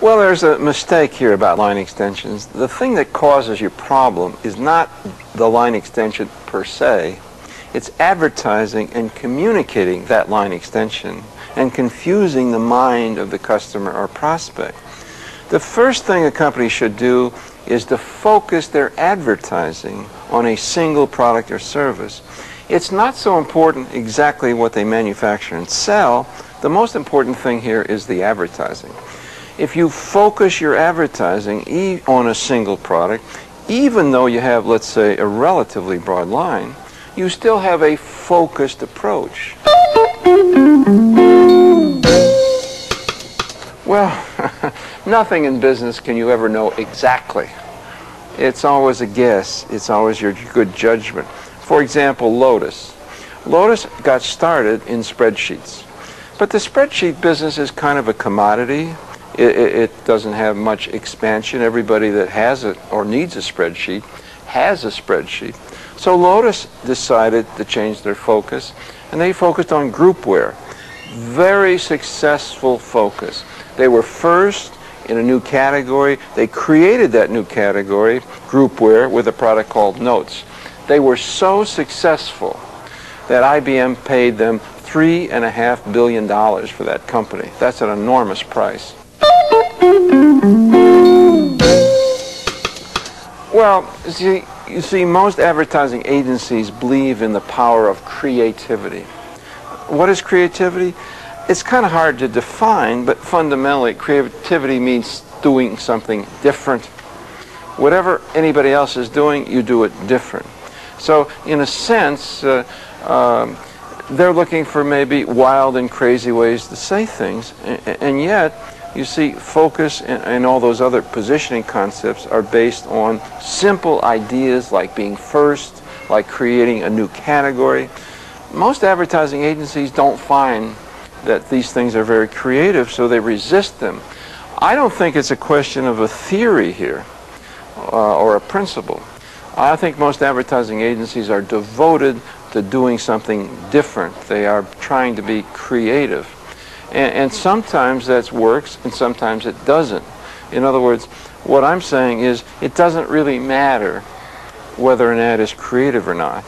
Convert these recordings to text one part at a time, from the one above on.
Well, there's a mistake here about line extensions. The thing that causes your problem is not the line extension per se. It's advertising and communicating that line extension and confusing the mind of the customer or prospect. The first thing a company should do is to focus their advertising on a single product or service. It's not so important exactly what they manufacture and sell. The most important thing here is the advertising. If you focus your advertising on a single product, even though you have, let's say, a relatively broad line, you still have a focused approach. Well, nothing in business can you ever know exactly. It's always a guess. It's always your good judgment. For example, Lotus. Lotus got started in spreadsheets. But the spreadsheet business is kind of a commodity. It doesn't have much expansion. Everybody that has it or needs a spreadsheet has a spreadsheet. So Lotus decided to change their focus, and they focused on groupware. Very successful focus. They were first in a new category. They created that new category, groupware, with a product called Notes. They were so successful that IBM paid them $3.5 billion for that company. That's an enormous price. Well, you see, most advertising agencies believe in the power of creativity. What is creativity? It's kind of hard to define, but fundamentally, creativity means doing something different. Whatever anybody else is doing, you do it different. So, in a sense, they're looking for maybe wild and crazy ways to say things, and yet, you see, focus and all those other positioning concepts are based on simple ideas like being first, like creating a new category. Most advertising agencies don't find that these things are very creative, so they resist them. I don't think it's a question of a theory here or a principle. I think most advertising agencies are devoted to doing something different. They are trying to be creative. And sometimes that works, and sometimes it doesn't. In other words, what I'm saying is it doesn't really matter whether an ad is creative or not.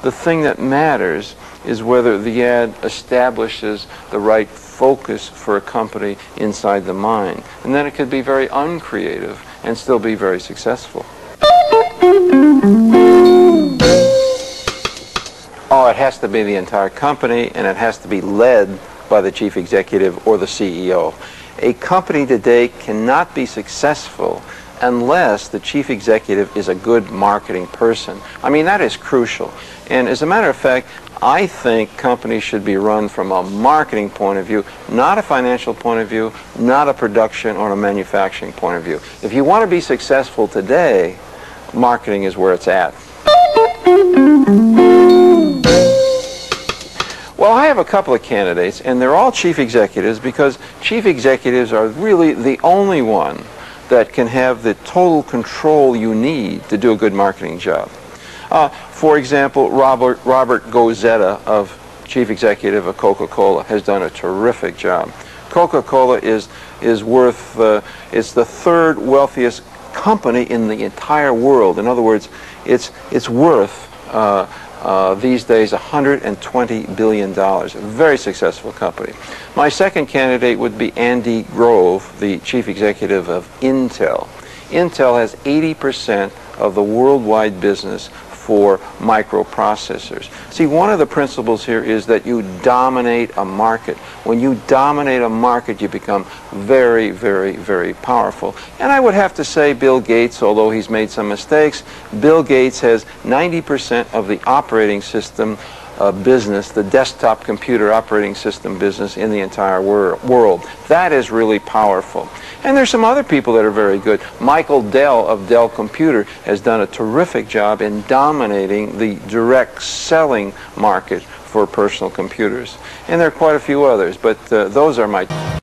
The thing that matters is whether the ad establishes the right focus for a company inside the mind. And then it could be very uncreative and still be very successful. Oh, it has to be the entire company, and it has to be led by the chief executive or the CEO. A company today cannot be successful unless the chief executive is a good marketing person. I mean, that is crucial. And as a matter of fact, I think companies should be run from a marketing point of view, not a financial point of view, not a production or a manufacturing point of view. If you want to be successful today, marketing is where it's at. Well, I have a couple of candidates, and they're all chief executives because chief executives are really the only one that can have the total control you need to do a good marketing job. For example, Robert Gozetta, of chief executive of Coca-Cola, has done a terrific job. Coca-Cola is worth, it's the third wealthiest company in the entire world. In other words, it's worth these days $120 billion. A very successful company. My second candidate would be Andy Grove, the chief executive of Intel. Intel has 80% of the worldwide business for microprocessors. See, one of the principles here is that you dominate a market. When you dominate a market, you become very, very, very powerful. And I would have to say Bill Gates, although he's made some mistakes, Bill Gates has 90% of the operating system business, the desktop computer operating system business in the entire world. That is really powerful. And there's some other people that are very good. Michael Dell of Dell Computer has done a terrific job in dominating the direct selling market for personal computers. And there are quite a few others, but those are my